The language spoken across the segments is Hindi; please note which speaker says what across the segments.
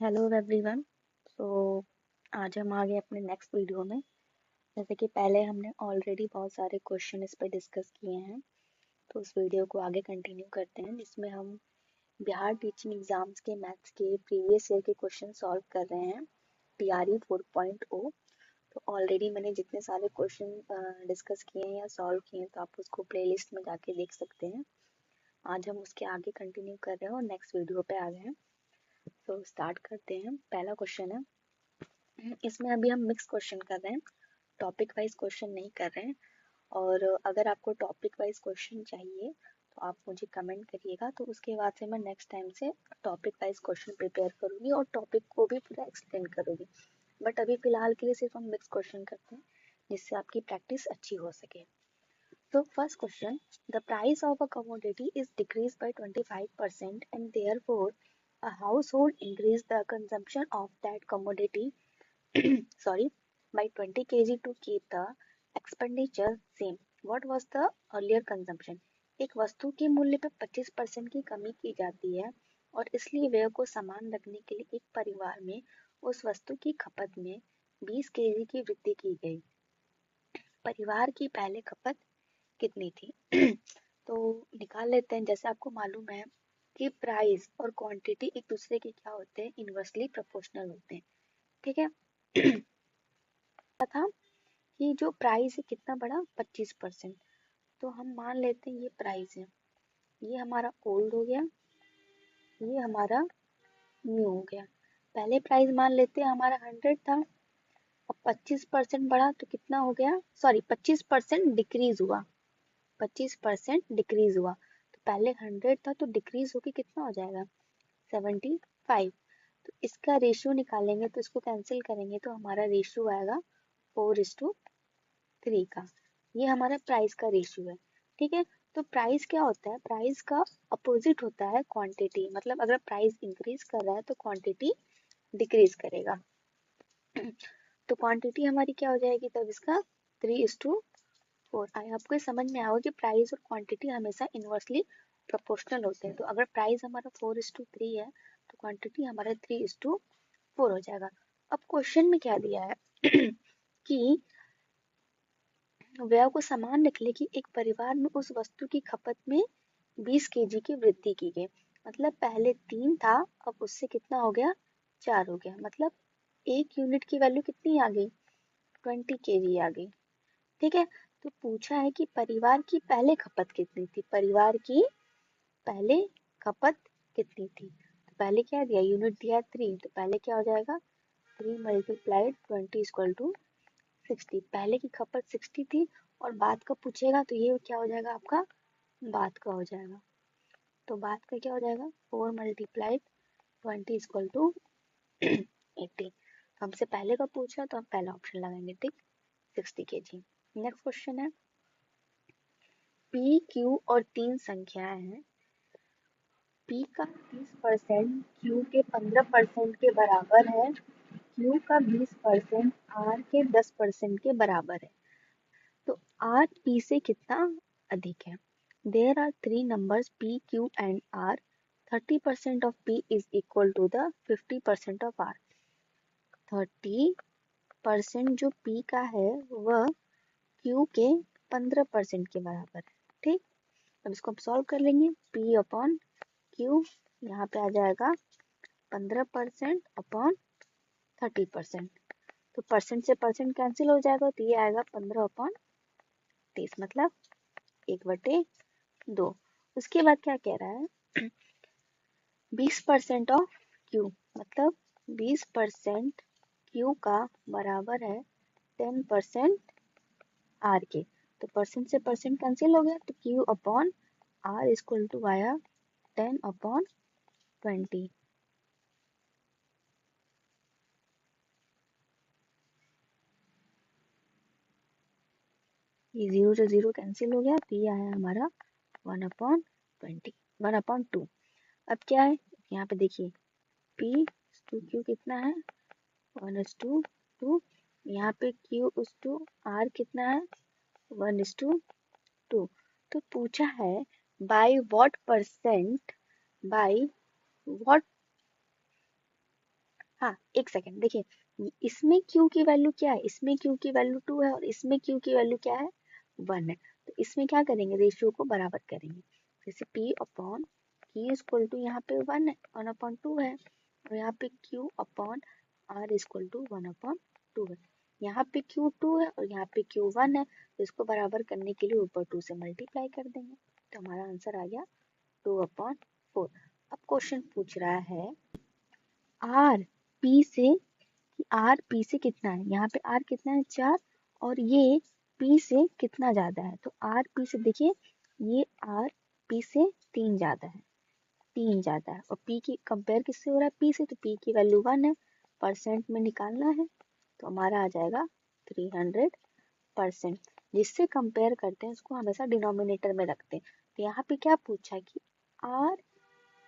Speaker 1: Hello everyone. सो आज हम आ गए अपने नेक्स्ट वीडियो में। जैसे कि पहले हमने ऑलरेडी बहुत सारे क्वेश्चन इस पर डिस्कस किए हैं, तो उस वीडियो को आगे कंटिन्यू करते हैं जिसमें हम बिहार टीचिंग एग्जाम्स के मैथ्स के प्रीवियस ईयर के क्वेश्चन सॉल्व कर रहे हैं, टीआरई 4.0। तो ऑलरेडी मैंने जितने सारे क्वेश्चन डिस्कस किए हैं या सॉल्व किए हैं, तो आप उसको प्लेलिस्ट में जाके देख सकते हैं। आज हम उसके आगे कंटिन्यू कर रहे हैं और नेक्स्ट वीडियो पे आ गए हैं। तो स्टार्ट करते हैं। पहला क्वेश्चन है, इसमें अभी हम मिक्स क्वेश्चन कर रहे हैं, टॉपिक वाइज क्वेश्चन नहीं कर रहे हैं। और अगर आपको टॉपिक वाइज क्वेश्चन चाहिए तो आप मुझे कमेंट करिएगा, तो उसके बाद से मैं नेक्स्ट टाइम से टॉपिक वाइज क्वेश्चन प्रिपेयर करूँगी और टॉपिक को भी पूरा एक्सप्लेन करूँगी। बट अभी फिलहाल के लिए सिर्फ हम मिक्स क्वेश्चन करते हैं जिससे आपकी प्रैक्टिस अच्छी हो सके। तो first question, the price of a commodity is decrease by 25% and therefore a household increase the consumption of that commodity sorry by 20 kg to keep the expenditure same. What was the earlier consumption? एक वस्तु के मूल्य पर 25% की कमी की जाती है और इसलिए व्यय को समान रखने के लिए एक परिवार में उस वस्तु की खपत में 20 केजी की वृद्धि की गई। परिवार की पहले खपत कितनी थी? तो निकाल लेते हैं। जैसे आपको मालूम है कि प्राइस और क्वांटिटी एक दूसरे के क्या होते हैं, इनवर्सली प्रोपोर्शनल होते हैं। ठीक है। था कि जो प्राइस है कितना बड़ा, 25%। तो हम मान लेते हैं ये प्राइस है, ये हमारा ओल्ड हो गया, ये हमारा न्यू हो गया। पहले प्राइस मान लेते हैं हमारा 100 था, अब 25% बढ़ा तो कितना हो गया, सॉरी 25% डिक्रीज हुआ, 25% डिक्रीज हुआ। तो पहले 100 था तो डिक्रीज होके कितना हो जाएगा, 75। तो इसका रेशियो निकालेंगे तो इसको कैंसिल करेंगे तो हमारा रेशियो आएगा 4:3 का। ये हमारा प्राइस का रेशियो है। ठीक है। तो प्राइस क्या होता है, प्राइस का अपोजिट होता है क्वांटिटी। मतलब अगर प्राइस इंक्रीज कर रहा है तो क्वांटिटी डिक्रीज करेगा। तो क्वांटिटी हमारी क्या हो जाएगी तब, इसका 3:4। आपको ये समझ में आओगे कि प्राइस और क्वांटिटी हमेशा इनवर्सली प्रोपोर्शनल होते हैं। तो अगर प्राइस हमारा 4:3 है तो क्वांटिटी हमारा 3:4 हो जाएगा। अब क्वेश्चन में क्या दिया है कि व्यय को समान रखने की एक परिवार में उस वस्तु की खपत में 20 केजी की वृद्धि की गई। मतलब पहले 3 था, अब उससे कितना हो गया, 4 हो गया। मतलब एक यूनिट की वैल्यू कितनी आ गई, 20 केजी आ गई। ठीक है। तो पूछा है कि परिवार की पहले खपत कितनी थी, परिवार की पहले खपत कितनी थी। तो पहले क्या दिया, यूनिट दिया 3, तो पहले क्या हो जाएगा, 3 मल्टीप्लाइड 20 इक्वल टू 60। पहले की खपत 60 थी और बाद का पूछेगा तो ये क्या हो जाएगा आपका, बाद का हो जाएगा। तो बाद का क्या हो जाएगा, 4 मल्टीप्लाइड 20 इक्वल टू 80। हमसे पहले का पूछा तो हम पहला ऑप्शन लगाएंगे, ठीक, 60 केजी। नेक्स्ट क्वेश्चन है, पी क्यू और 3 संख्याएं हैं, पी का 30% क्यू के 15% के बराबर है, क्यू का 20% आर के 10% के बराबर है। तो आर पी से कितना अधिक है। There are 3 numbers p q and r, 30% of p is equal to the 50% of r। 30% जो p का है वह q के 15% के बराबर है। ठीक। अब इसको हम सॉल्व कर लेंगे, p अपॉन q यहाँ पे आ जाएगा 15% अपॉन 30%। तो परसेंट से परसेंट कैंसिल हो जाएगा तो ये आएगा 15/30, मतलब 1/2। उसके बाद क्या कह रहा है, 20% ऑफ क्यू, मतलब 20% क्यू का बराबर है 10% आर के। तो परसेंट से परसेंट कैंसिल हो गया तो Q upon R equal to आया 10/20। ये 0 से 0 कैंसिल हो गया तो ये आया हमारा 1/20, 1/2। अब क्या है, यहाँ पे देखिए P टू Q कितना है, 1:2। यहाँ पे Q उस टू R कितना है, 1:2। तो पूछा है by what percent, by what हाँ एक सेकेंड देखिए, इसमें Q की वैल्यू क्या है, इसमें Q की वैल्यू 2 है और इसमें Q की वैल्यू क्या है 1 है। तो इसमें क्या करेंगे, रेशियो को बराबर करेंगे। जैसे P upon Q equal to यहाँ पे 1 है, 1/2 है, और यहाँ पे Q upon R equal to 1/2 है। यहाँ पे Q 2 है और यहाँ पे Q 1 है, तो इसको बराबर करने के लिए ऊपर 2 से मल्टीप्लाई कर देंगे, तो हमारा आंसर आ गया 2/4। अब क्वेश्चन पूछ रहा है आर पी से, आर पी से कितना है, यहाँ पे आर कितना है 4, और ये पी से कितना ज्यादा है, तो आर पी से देखिए ये आर पी से 3 ज्यादा है, 3 ज्यादा है, और पी की कंपेयर किससे हो रहा है, पी से, तो पी की वैल्यू 1 है, परसेंट में निकालना है, तो हमारा आ जाएगा 300%। जिससे कंपेयर करते हैं उसको हमेशा डिनोमिनेटर में रखते हैं। तो यहाँ पे क्या पूछा है कि आर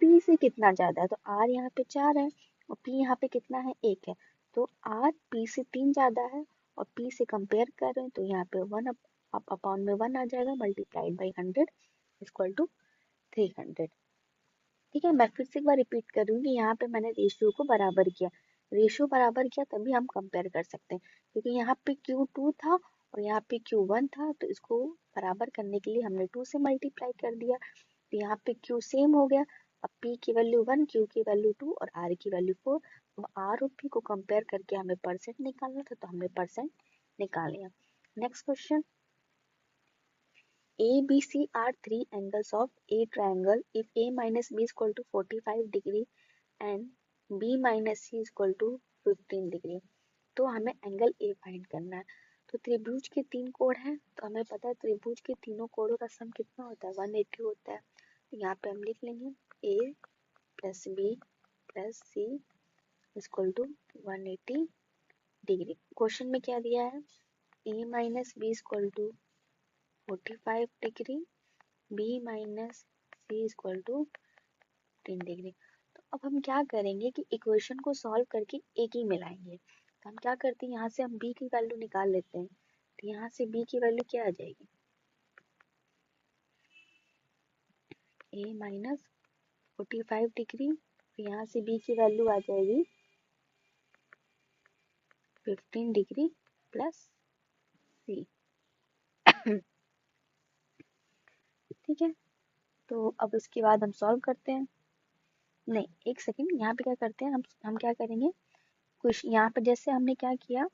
Speaker 1: पी से कितना ज्यादा है, तो आर यहाँ पे 4 है और पी यहाँ पे कितना है 1 है, तो आर पी से 3 ज्यादा है और पी से कंपेयर कर रहे हैं, तो यहाँ पे 1 अप अपॉन में 1 आ जाएगा, मल्टीप्लाइड बाई 100 इक्वल टू 300। ठीक है, मैं फिर से एक बार रिपीट करूंगी, यहाँ पे मैंने रेशियो को बराबर किया, रेशियो बराबर किया तभी हम कंपेयर कर सकते हैं, क्योंकि यहाँ पे Q2 था और यहाँ पे Q1 था, तो इसको बराबर करने के लिए हमने 2 से मल्टीप्लाई कर दिया, तो यहाँ पे Q सेम हो गया। अब P की वैल्यू 1, Q की वैल्यू 2 और R की वैल्यू 4। अब R और P को कंपेयर करके हमें परसेंट निकालना था, तो हमने परसेंट निकाल लिया। Next question, ABC are three angles of a triangle if A minus B is equal to 45 degree and B minus C is equal to 15 degree। तो हमें एंगल A फाइंड करना है। तो त्रिभुज के 3 कोण हैं, तो हमें पता है त्रिभुज के तीनों कोणों का सम कितना होता है, 180 होता है। तो यहाँ पे हम लिख लेंगे A plus B plus C equal to 180 degree. Question में क्या दिया है, A minus B equal to 45 degree, B minus C equal to 10 degree. तो अब हम क्या करेंगे कि इक्वेशन को सॉल्व करके एक ही मिलाएंगे। तो हम क्या करते हैं, यहाँ से हम B की वैल्यू निकाल लेते हैं, तो यहाँ से B की वैल्यू क्या आ जाएगी, A माइनस 45 डिग्री, तो यहाँ से B की वैल्यू आ जाएगी 15 डिग्री प्लस C। ठीक है, तो अब इसके बाद हम सॉल्व करते हैं, नहीं एक सेकेंड, यहाँ पे क्या करते हैं, हम क्या करेंगे, कुछ यहाँ पे जैसे हमने क्या किया,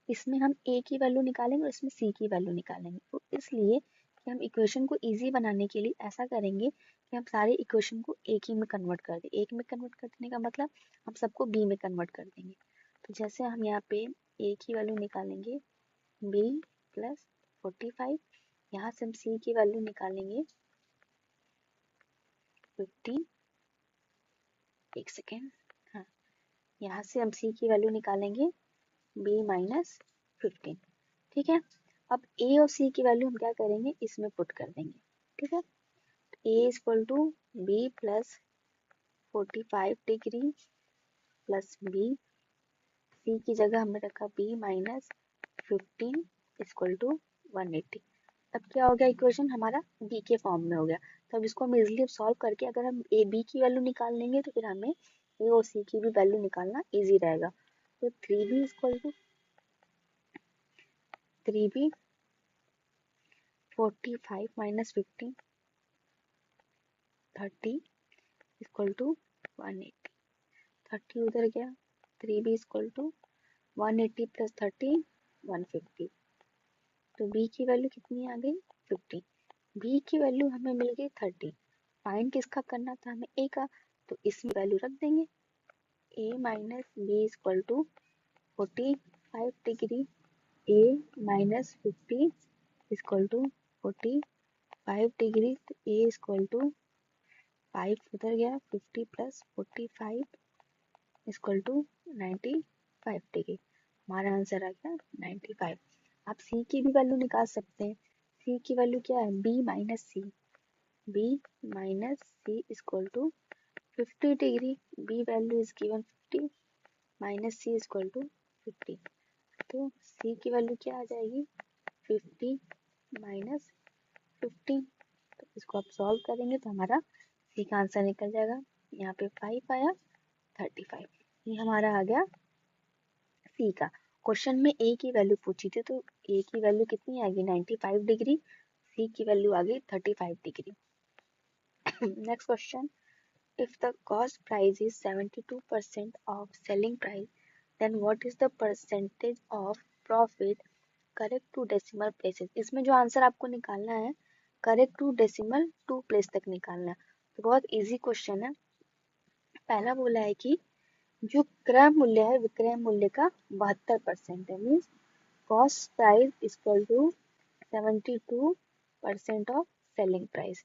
Speaker 1: इसमें हम A की वैल्यू निकालेंगे और इसमें C की वैल्यू निकालेंगे, तो इसलिए कि हम इक्वेशन को इजी बनाने के लिए ऐसा करेंगे कि हम सारे इक्वेशन को एक ही में कन्वर्ट कर दें। एक में कन्वर्ट कर देने का मतलब हम सबको B में कन्वर्ट कर देंगे। तो जैसे हम यहाँ पे A की वैल्यू निकालेंगे B प्लस 45, यहाँ से हम C की वैल्यू निकालेंगे 50, एक सेकेंड, हाँ यहाँ से हम C की वैल्यू निकालेंगे B माइनस 15। ठीक है, अब A और C की वैल्यू हम क्या करेंगे, इसमें पुट कर देंगे। ठीक है, A equal to B plus 45 degree plus B, C की जगह हमने रखा B माइनस 15 इक्वल टू 180। अब क्या हो गया, इक्वेशन हमारा B के फॉर्म में हो गया। तो अब इसको हम इजिली सॉल्व करके अगर हम A B की वैल्यू निकाल लेंगे तो फिर हमें A और C की भी वैल्यू निकालना इजी रहेगा। तो 3B equal to 3B 45 minus 15 30 equal to 180, 30 उधर गया, 3B इक्वल टू 180 प्लस 30 150। तो B की वैल्यू कितनी आ गई 50, B की वैल्यू हमें मिल गई 30। फाइंड किसका करना था हमें, A का, तो इसमें वैल्यू रख देंगे A minus B equal to 45 degree, A minus 50 equal to 45 degree, तो A इक्वल टू 5 उधर गया, 50 प्लस 45 इक्वल टू 95 डिग्री। हमारा आंसर आ गया 95। आप C की भी वैल्यू निकाल सकते हैं। C की वैल्यू क्या है, B minus C, B minus C equal to 50 degree, B value is given 50 minus C equal to 50। तो C की वैल्यू क्या आ जाएगी 50 माइनस 15। तो इसको आप सॉल्व करेंगे तो हमारा C का आंसर निकल जाएगा, यहाँ पे 5 आया 35। ये हमारा आ गया सी का। क्वेश्चन में ए की वैल्यू पूछी थी तो ए की वैल्यू कितनी आ गई 95 डिग्री, सी की वैल्यू आ गई 35 degree. Next question, if the cost price is 72% of selling price, then what is the percentage of profit correct to decimal places? इसमें जो आंसर आपको निकालना है correct to decimal two place तक निकालना है। तो बहुत इजी क्वेश्चन है। पहला बोला है कि जो क्रय मूल्य है विक्रय मूल्य का 72% है, means cost price equal to 72% of selling price.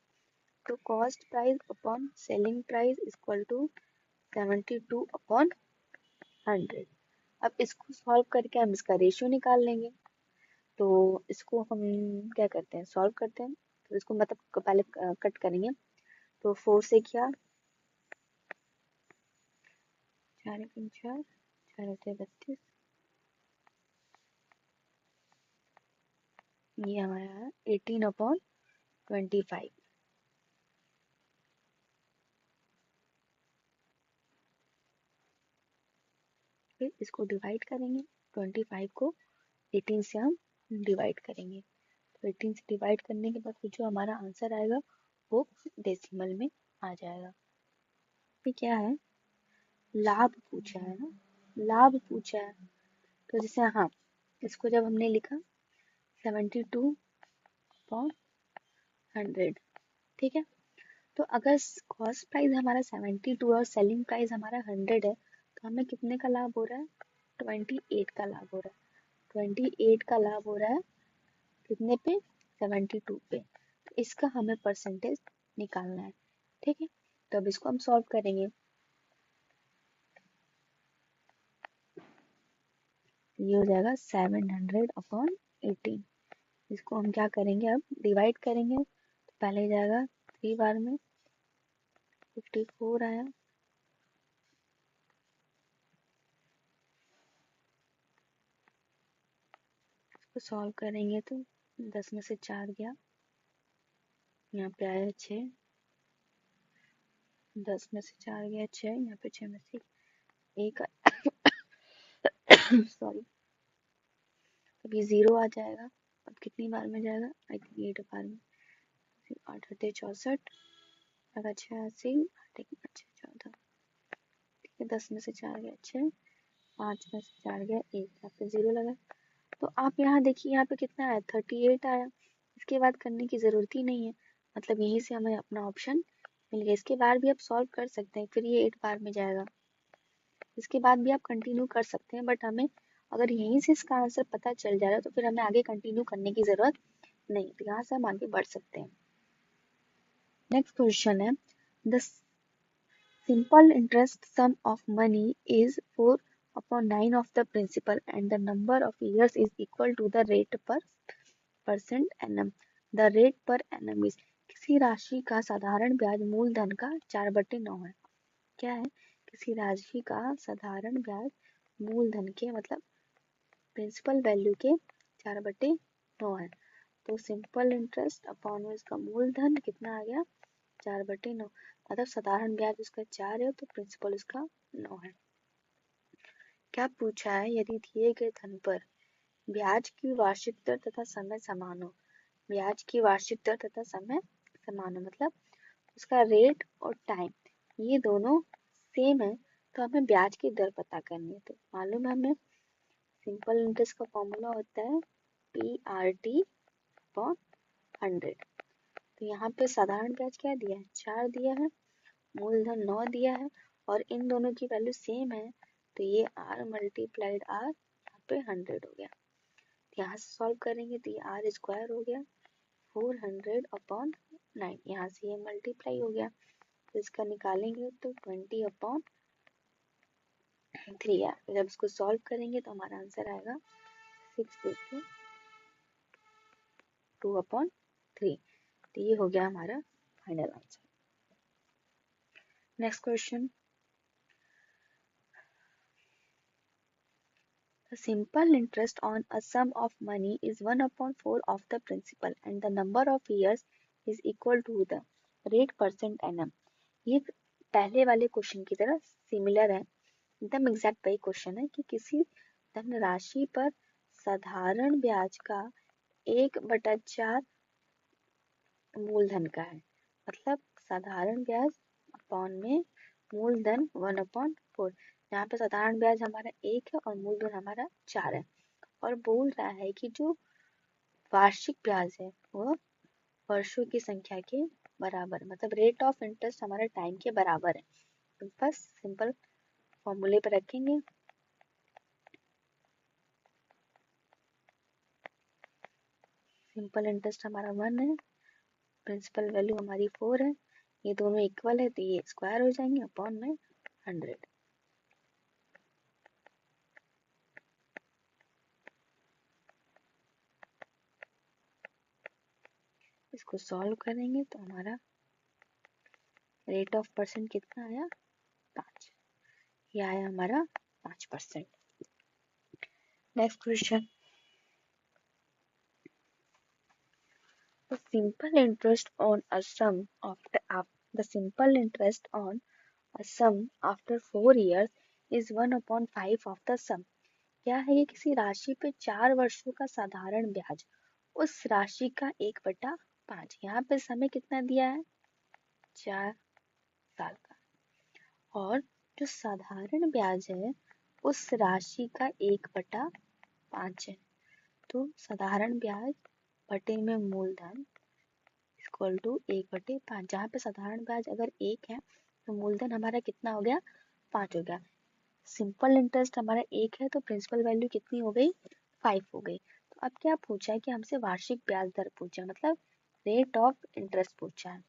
Speaker 1: तो cost price upon selling price equal to 72 upon 100। अब इसको सॉल्व करके हम इसका रेशियो निकाल लेंगे। तो इसको हम क्या करते हैं, सॉल्व करते हैं। तो इसको मतलब पहले कट करेंगे। तो 4 से क्या, 4 3 4, 4 32, ये हमारा 18 अपॉन 25। फिर इसको डिवाइड करेंगे, 25 को 18 से हम डिवाइड करेंगे। तो 18 से डिवाइड करने के बाद फिर जो हमारा आंसर आएगा वो डेसिमल में आ जाएगा। ये क्या है, लाभ पूछा है ना, लाभ पूछा है। तो जैसे हाँ, इसको जब हमने लिखा 72 अपॉन 100, ठीक है। तो अगर कॉस्ट प्राइस हमारा 72 और सेलिंग प्राइस हमारा 100 है तो हमें कितने का लाभ हो रहा है, 28 का लाभ हो रहा है। 28 का लाभ हो रहा है कितने पे, 72 पे। तो इसका हमें परसेंटेज निकालना है, ठीक है। तो अब इसको हम सॉल्व करेंगे। ये हो जाएगा 700 अपॉन 18। इसको हम क्या करेंगे, अब डिवाइड करेंगे। तो पहले जाएगा 3 बार में, 54 आया। इसको सॉल्व करेंगे तो 10 में से 4 गया, यहाँ पे आया 6, 10 में से 4 गया 6, यहाँ पे 6 में से एक सॉरी, अब ये 0 आ जाएगा। अब कितनी बार में जाएगा, आई थिंक 8 बार में। 8 8 64, लगा 86, 8 1 14, ठीक है। 10 में से 4 गया 6, 5 में से 4 गया 1, यहाँ पे 0 लगा। तो आप यहाँ देखिए, यहाँ पे कितना आया, 38 आया। इसके बाद करने की जरूरत ही नहीं है, मतलब यहीं से हमें अपना ऑप्शन मिल गया। इसके बाद भी आप सॉल्व कर सकते हैं, फिर ये 8 बार में जाएगा। इसके बाद भी आप कंटिन्यू कर सकते हैं, बट हमें अगर यहीं से इसका आंसर पता चल जा रहा है तो फिर हमें आगे कंटिन्यू करने की जरूरत नहीं, तो यहाँ से हम आगे बढ़ सकते हैं। नेक्स्ट क्वेश्चन है, the simple interest sum of money is 4 upon 9 of the principal and the number of years is equal to the rate per percent annum. The rate per annum is, किसी राशि का साधारण ब्याज मूलधन का 4/9 है। क्या है, किसी राशि का साधारण ब्याज मूलधन के मतलब प्रिंसिपल वैल्यू के 4/9 है। तो सिंपल इंटरेस्ट अपॉन में इसका मूलधन कितना आ गया, 4/9। मतलब साधारण ब्याज उसका 4 है तो प्रिंसिपल उसका 9 है। क्या पूछा है, यदि दिए गए धन पर ब्याज की वार्षिक दर तथा समय समान हो। ब्याज की वार्षिक दर तथा समय समान हो मतलब उसका रेट और टाइम ये दोनों सेम है, तो हमें ब्याज की दर पता करनी है। तो मालूम है हमें सिंपल इंटरेस्ट का फॉर्मूला होता है PRT अपॉन 100। तो यहाँ पे साधारण ब्याज क्या दिया है, 4 दिया है, मूलधन 9 दिया है और इन दोनों की वैल्यू सेम है, तो ये R मल्टीप्लाइड R यहाँ पे 100 हो गया। यहाँ से सॉल्व करेंगे तो ये R स्क्वायर हो गया 400 अपॉन 9, यहाँ से ये मल्टीप्लाई हो गया। तो इसका निकालेंगे तो 20 अपॉन 3 है। जब इसको सॉल्व करेंगे तो हमारा आंसर आएगा 6/2 अपॉन 3। तो ये हो गया हमारा final answer. Next question, the simple interest on a sum of money is 1/4 of the principal and the number of years is equal to the rate % annum। ये पहले वाले क्वेश्चन की तरह सिमिलर है। एकदम एग्जैक्ट वही क्वेश्चन है कि किसी धनराशि पर साधारण ब्याज का 1/4 मूलधन का है। मतलब साधारण ब्याज अपॉन में मूलधन 1/4। यहाँ पे साधारण ब्याज हमारा 1 है और मूलधन हमारा 4 है, और बोल रहा है कि जो वार्षिक ब्याज है वो वर्षों की संख्या के बराबर, मतलब रेट ऑफ इंटरेस्ट हमारे टाइम के बराबर है। तो बस सिंपल फॉर्मूले पे रखेंगे। सिंपल इंटरेस्ट हमारा 1 है, प्रिंसिपल वैल्यू हमारी 4 है, ये दोनों इक्वल है तो ये स्क्वायर हो जाएंगे अपॉन में 100। इसको सॉल्व करेंगे तो हमारा रेट ऑफ परसेंट कितना आया, 5। ये आया हमारा 5%। Next question, the simple interest on a sum the simple interest on a sum after 4 years is 1/5 of the sum। क्या है, ये किसी राशि पे 4 वर्षों का साधारण ब्याज उस राशि का 1/5। यहाँ पे समय कितना दिया है, 4 साल का, और जो साधारण ब्याज है उस राशि का 1/5 है। तो साधारण ब्याज बटे में मूलधन इक्वल टू 1/5। जहाँ पे साधारण ब्याज अगर 1 है तो मूलधन हमारा कितना हो गया, 5 हो गया। सिंपल इंटरेस्ट हमारा 1 है तो प्रिंसिपल वैल्यू कितनी हो गई, 5 हो गई। तो अब क्या पूछा है कि हमसे वार्षिक ब्याज दर पूछा है, मतलब रेट ऑफ इंटरेस्ट पूछा है।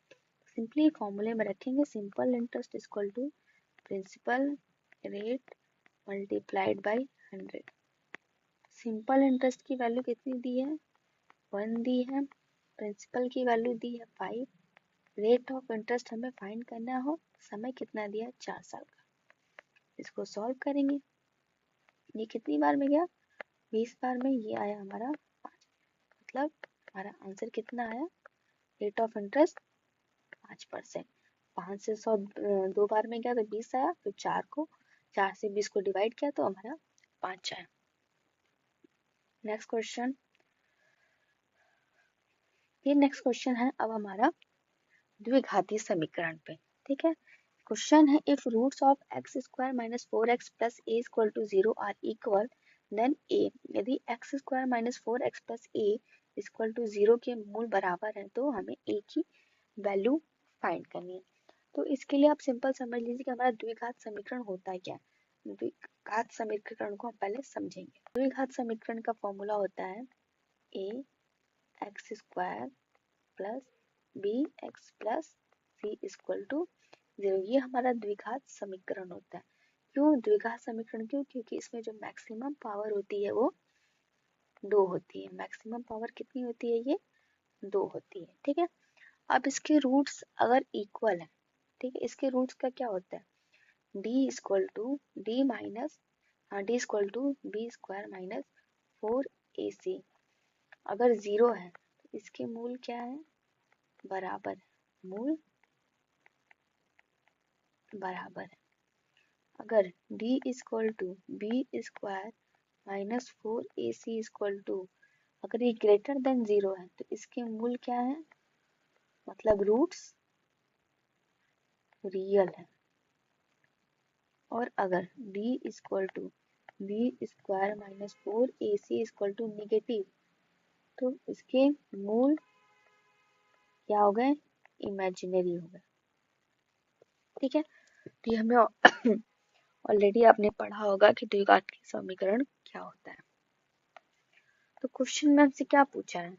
Speaker 1: सिंपली फॉर्मूले में रखेंगे simple interest equal to principal rate multiplied by 100। Simple interest की वैल्यू कितनी दी है, 1 दी है, प्रिंसिपल की वैल्यू दी है 5, रेट ऑफ इंटरेस्ट हमें फाइंड करना हो, समय कितना दिया है, 4 साल का। इसको सॉल्व करेंगे, ये कितनी बार में गया, 20 बार में, ये आया हमारा 5। मतलब हमारा आंसर कितना आया, रेट ऑफ इंटरेस्ट 5%। 5 से 100 2 बार में गया तो 20 आया, तो 4 से 20 को डिवाइड किया तो हमारा 5 आया। नेक्स्ट क्वेश्चन, ये नेक्स्ट क्वेश्चन है अब हमारा द्विघाती समीकरण पे। ठीक है, क्वेश्चन है if roots of x² - 4x + a = 0 are equal then a। यदि x² - 4x + a = 0 के मूल बराबर है तो हमें a की वैल्यू फाइंड करनी है। तो इसके लिए आप सिंपल समझ लीजिए कि हमारा द्विघात समीकरण होता है क्या। द्विघात समीकरण को हम पहले समझेंगे। द्विघात समीकरण का फॉर्मूला होता है ax² + bx + c = 0। ये हमारा द्विघात समीकरण होता है। क्यों द्विघात समीकरण, क्योंकि इसमें जो मैक्सिमम पावर होती है वो 2 होती है। मैक्सिमम पावर कितनी होती है, ये 2 होती है। ठीक है, अब इसके रूट्स अगर इक्वल है, ठीक है, इसके रूट्स का क्या होता है, d = d minus d = b² - 4ac। अगर 0 है तो इसके मूल क्या है, बराबर है, मूल बराबर है। अगर d = b² - 4ac अगर ये ग्रेटर देन 0 है तो इसके मूल क्या है, मतलब रूट्स रियल है। और अगर d = b² - 4ac नेगेटिव तो इसके मूल क्या हो गए, इमेजिनरी हो गए। ठीक है, तो ये हमें ऑलरेडी आपने पढ़ा होगा कि द्विघात समीकरण क्या होता है। तो क्वेश्चन में हमसे क्या पूछा है,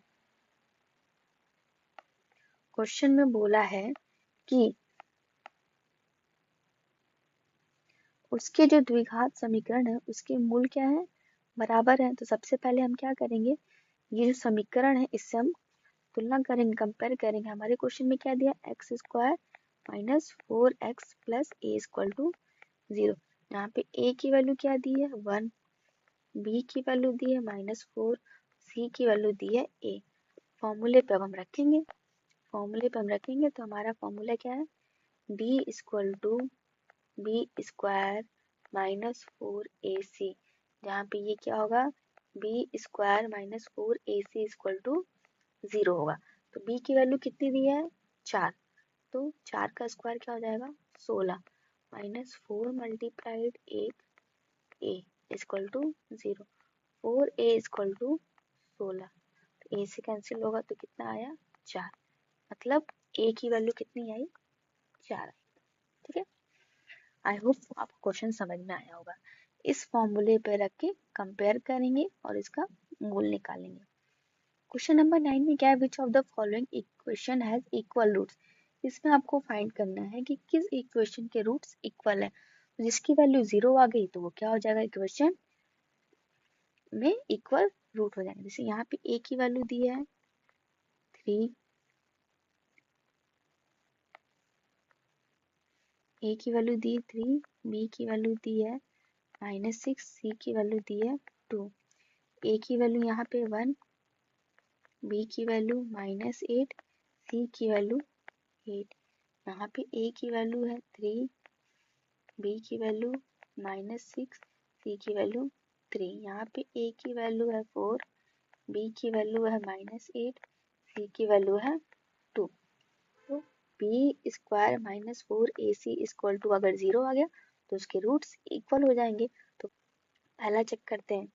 Speaker 1: क्वेश्चन में बोला है कि उसके जो द्विघात समीकरण है उसके मूल क्या है, बराबर है। तो सबसे पहले हम क्या करेंगे, ये जो समीकरण है इससे हम तुलना करेंगे, कंपेयर करेंगे। हमारे क्वेश्चन में क्या दिया, x² - 4x + a = 0। यहाँ पे a की वैल्यू क्या दी है, 1, b की वैल्यू दी है -4, c की वैल्यू दी है a। फॉर्मूले पे अब हम रखेंगे, फॉर्मूले पे हम रखेंगे तो हमारा फॉर्मूला क्या है, d = b² -4ac, जहाँ पे ये क्या होगा, b² - 4ac = 0 होगा। तो b की वैल्यू कितनी दी है, 4, तो 4 का स्क्वायर क्या हो जाएगा, 16 -4 × 8a = 0, 4a = 16, तो a से कैंसिल होगा तो कितना आया, 4, मतलब a की वैल्यू कितनी आई, 4। ठीक है, आई होप आपको क्वेश्चन समझ में आया होगा। इस फॉर्मूले पे रख के कंपेयर करेंगे और इसका मूल निकालेंगे। क्वेश्चन नंबर 9 में क्या है, which of the following equation has equal roots. इसमें आपको फाइंड करना है कि किस इक्वेशन के रूट्स इक्वल है। तो जिसकी वैल्यू 0 आ गई तो वो क्या हो जाएगा, इक्वेशन में इक्वल रूट हो जाएगा। जैसे यहाँ पे a की वैल्यू दी है 3, a की वैल्यू दी 3, b की वैल्यू दी है -6, c की वैल्यू दी है 2, a की वैल्यू यहाँ पे 1, b की वैल्यू -8, c की वैल्यू 8, यहाँ पे a की वैल्यू है 3, b की वैल्यू -6, c की वैल्यू 3, यहाँ पे a की वैल्यू है 4, b की वैल्यू है -8, c की वैल्यू है 2। तो b² - 4ac = अगर 0 आ गया तो उसके रूट्स इक्वल हो जाएंगे। तो पहला चेक करते हैं,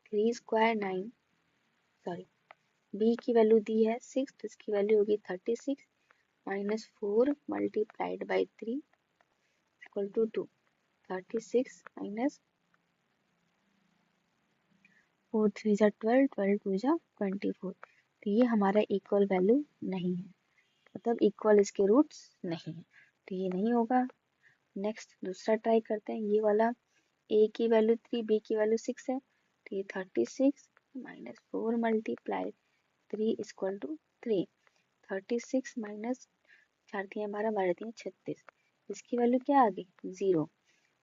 Speaker 1: 3² 9, सॉरी b की वैल्यू दी है 6, तो इसकी वैल्यू होगी 36 -4 × 3 = 2, 36 -4 3 = 12, 12 2 = 24। तो ये हमारा इक्वल वैल्यू नहीं है, मतलब इक्वल इसके रूट्स नहीं है, तो ये नहीं होगा। नेक्स्ट दूसरा ट्राई करते हैं, ये वाला a की वैल्यू 3, b की वैल्यू 6 है, तो ये 36 -4 × 3 = 3, 36 माइनस 4 3 12 12 3 36, इसकी वैल्यू क्या आ गई, 0।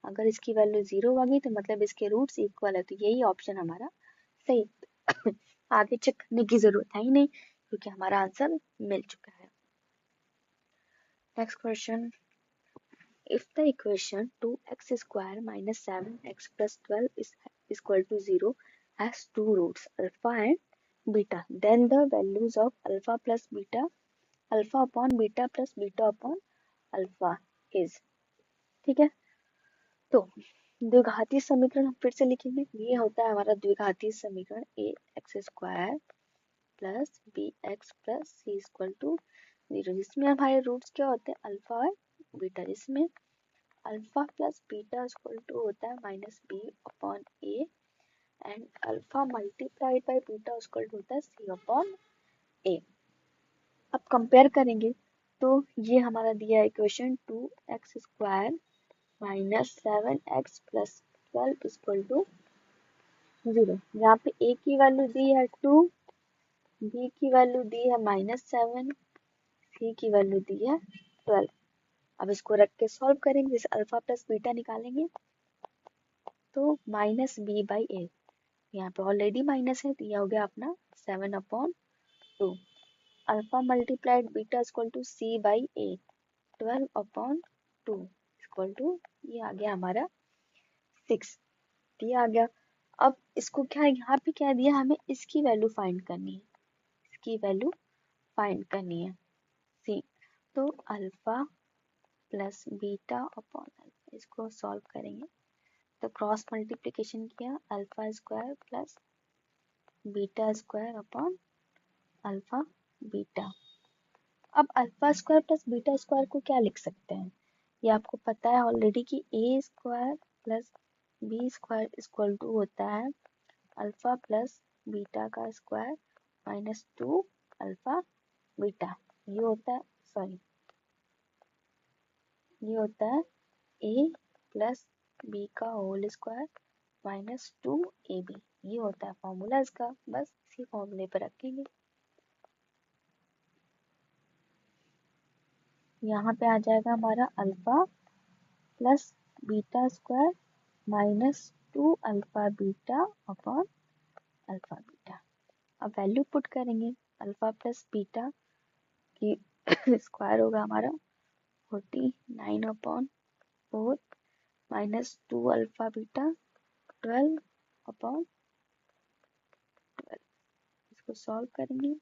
Speaker 1: अगर इसकी वैल्यू 0 आ गई तो मतलब इसके रूट्स इक्वल है, तो यही ऑप्शन हमारा सही। आगे चेक करने की जरूरत है ही नहीं क्योंकि हमारा आंसर मिल चुका है। Next question, if the equation 2x² - 7x + 12 is equal to 0 has two roots alpha and beta, then the values of alpha plus beta, alpha upon beta plus beta upon alpha is। ठीक है, तो द्विघाती समीकरण हम फिर से लिखेंगे। ये होता है हमारा द्विघाती समीकरण ax² plus bx plus c = 0, जिसमें हमारे रूट्स क्या होते हैं, अल्फा और बीटा, जिसमें alpha plus beta equal to होता है -b/a and alpha multiplied by beta equal to होता है c/a। अब कंपेयर करेंगे तो ये हमारा दिया है equation 2x² - 7x + 12 equal to 0, यहाँ पे a की वैल्यू दी है 2, b की वैल्यू दी है -7, c की वैल्यू दी है 12। अब इसको रख के सॉल्व करेंगे, जैसे अल्फा प्लस बीटा निकालेंगे तो -b/a, यहाँ पे ऑलरेडी माइनस है तो यह हो गया अपना 7/2, alpha multiplied beta equal to c/a, 12/2 equal to ये आ गया हमारा 6, ये आ गया। अब इसको क्या है, यहाँ पे क्या दिया, हमें इसकी वैल्यू फाइंड करनी है, इसकी वैल्यू फाइंड करनी है c, तो alpha plus beta upon alpha, इसको सॉल्व करेंगे तो क्रॉस मल्टीप्लिकेशन किया, alpha square plus beta square upon alpha beta. अब alpha square plus beta square को क्या लिख सकते हैं, ये आपको पता है ऑलरेडी कि a square plus B square equal to होता है अल्फा प्लस बीटा का स्क्वायर -2 अल्फा बीटा। ये होता है, सॉरी ये होता है a प्लस बी का होल स्क्वायर -2ab, ये होता है फॉर्मूला इसका, बस इसी फॉर्मूले पर रखेंगे। यहाँ पे आ जाएगा हमारा alpha plus beta square -2 alpha beta upon alpha beta. अब वैल्यू पुट करेंगे, अल्फा प्लस बीटा की स्क्वायर होगा हमारा 49/4 माइनस 2 अल्फा बीटा 12 अपॉन 12। इसको सॉल्व करेंगे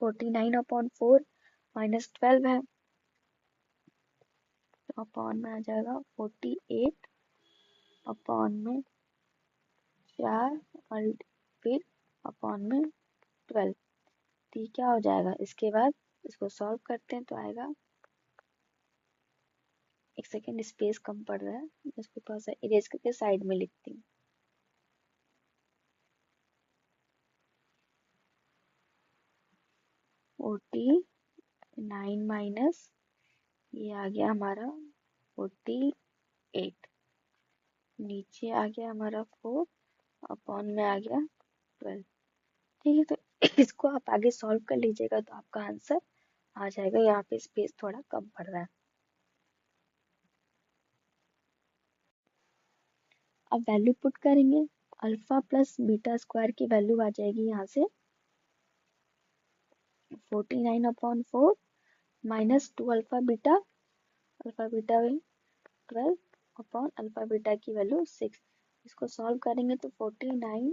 Speaker 1: 49 अपॉन 4 माइनस 12 है तो अपॉन में आ जाएगा 48 अपॉन में 4 और फिर अपॉन में 12। तो ये क्या हो जाएगा, इसके बाद इसको सॉल्व करते हैं तो आएगा, एक सेकेंड स्पेस कम पड़ रहा है, इसको थोड़ा सा इरेज करके साइड में लिखती हूँ। फोर्टी 9 माइनस ये आ गया हमारा 48, नीचे आ गया हमारा 4 अपॉन में आ गया 12। ठीक है, तो इसको आप आगे सॉल्व कर लीजिएगा तो आपका आंसर आ जाएगा। यहाँ पे स्पेस थोड़ा कम पड़ रहा है। अब वैल्यू पुट करेंगे, अल्फा प्लस बीटा स्क्वायर की वैल्यू आ जाएगी यहाँ से 49 upon 4 minus 2 alpha beta 12 upon alpha beta की वैल्यू 6। इसको सॉल्व करेंगे तो 49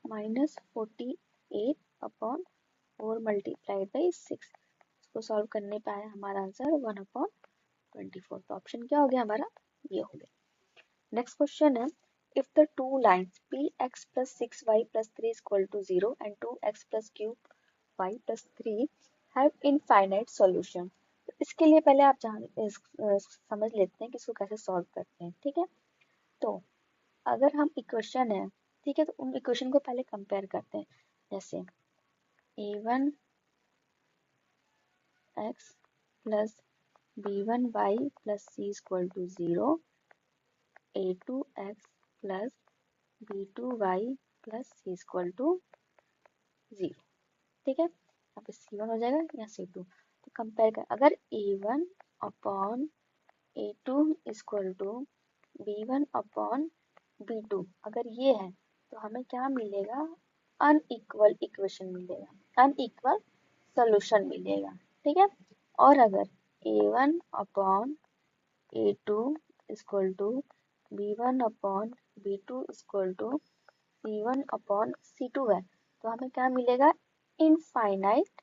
Speaker 1: माइनस 48 अपॉन 4 मल्टीप्लाइड बाई 6। इसको सॉल्व करने पे आया हमारा आंसर 1 अपॉन 24। तो ऑप्शन क्या हो गया हमारा, ये हो गया। नेक्स्ट क्वेश्चन है, if the two lines px plus 6y plus 3 is equal to 0 and 2x plus cube y plus 3 have infinite solution। तो इसके लिए पहले आप समझ लेते हैं कि इसको कैसे सॉल्व करते हैं। ठीक है, तो अगर हम इक्वेशन है, ठीक है, तो उन इक्वेशन को पहले कंपेयर करते हैं। जैसे a1 x plus b1 y plus c is equal to 0, a2 x plus b2y plus c is equal to 0। ठीक है, यहाँ पे c1 हो जाएगा या c2। तो कंपेयर कर, अगर a1 upon a2 is equal to b1 upon b2 अगर ये है तो हमें क्या मिलेगा, अनइक्वल इक्वेशन मिलेगा, अनइक्वल सोल्यूशन मिलेगा। ठीक है, और अगर a1 upon a2 is equal to b1 upon b2 is equal to c1 upon c2 है तो हमें क्या मिलेगा, इनफाइनाइट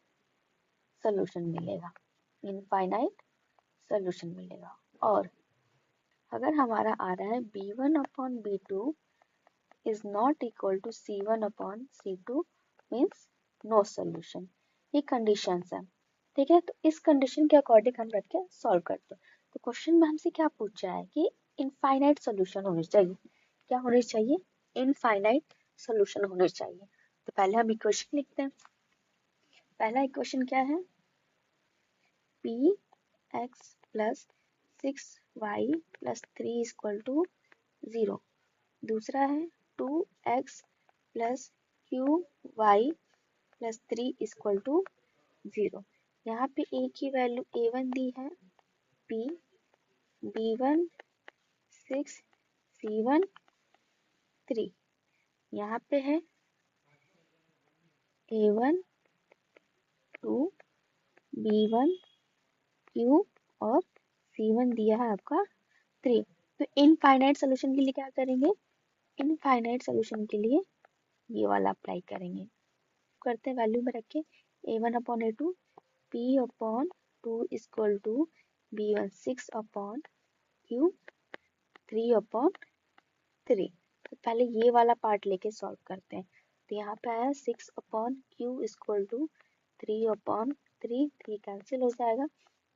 Speaker 1: सोल्यूशन मिलेगा, इनफाइनाइट सोल्यूशन मिलेगा। और अगर हमारा आ रहा है b1 upon b2 is not equal to c1 upon c2 means no solution, ये कंडीशंस है। ठीक है, तो इस कंडीशन के अकॉर्डिंग हम रख के सॉल्व करते हैं। तो क्वेश्चन में हमसे क्या पूछा है कि इनफाइनाइट सोल्यूशन होनी चाहिए, क्या होनी चाहिए, इनफाइनाइट सोल्यूशन होनी चाहिए। तो पहले हम इक्वेशन लिखते हैं। पहला इक्वेशन क्या है, px plus 6y plus 3 is equal to 0। दूसरा है 2x plus qy plus 3 is equal to 0। यहाँ पे a की वैल्यू a1 दी है, p, b1 6, c1 3। यहाँ पे है a1 2 b1 q और c1 दिया है आपका 3। तो इनफाइनाइट सोल्यूशन के लिए क्या करेंगे, इनफाइनाइट सोल्यूशन के लिए ये वाला अप्लाई करेंगे। करते हैं वैल्यू में रख के a1 upon a2 p upon 2 equal to b1 6 upon q 3 upon 3। तो पहले ये वाला पार्ट लेके सॉल्व करते हैं। तो यहाँ पे आया 6 upon q equal to 3 upon 3, 3 cancel हो जाएगा।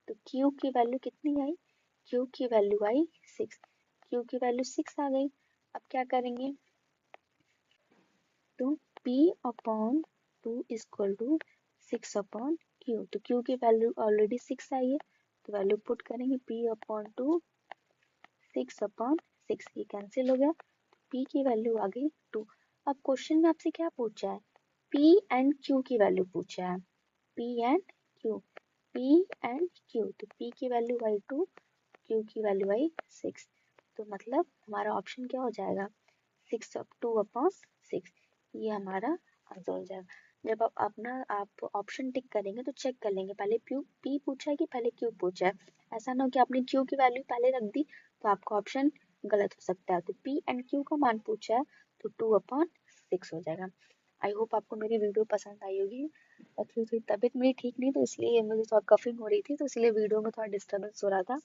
Speaker 1: तो q की वैल्यू कितनी आई, q की वैल्यू आई 6, q की वैल्यू 6 आ गई। अब क्या करेंगे, तो p upon 2 equal to 6 upon q। तो q की वैल्यू ऑलरेडी 6 आई है तो वैल्यू पुट करेंगे p अपॉन 2 6 अपॉन 6, ये कैंसिल हो गया। p की वैल्यू आ गई 2। अब क्वेश्चन में आपसे क्या पूछा है, p एंड q की वैल्यू पूछा है, p and q, p and q। तो p की वैल्यू आई 2, q की वैल्यू आई 6। तो मतलब हमारा ऑप्शन क्या हो जाएगा, 6 2 अपॉन 6, ये हमारा आंसर हो जाएगा। जब आप अपना आप ऑप्शन टिक करेंगे तो चेक कर लेंगे पहले पी पूछा है कि पहले क्यू पूछा है। ऐसा ना हो कि आपने क्यू की वैल्यू पहले रख दी तो आपका ऑप्शन गलत हो सकता है। तो पी एंड क्यू का मान पूछा है तो 2/6 हो जाएगा। आई होप आपको मेरी वीडियो पसंद आई होगी। एक्चुअली थोड़ी तबीयत मेरी ठीक नहीं तो इसलिए मुझे थोड़ा कफिंग हो रही थी, तो इसलिए वीडियो में थोड़ा डिस्टर्बेंस हो रहा था।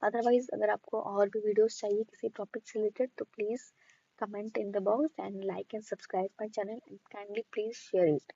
Speaker 1: अदरवाइज अगर आपको और भी वीडियोस चाहिए किसी टॉपिक से रिलेटेड तो please comment in the box and like and subscribe my channel and kindly please share it.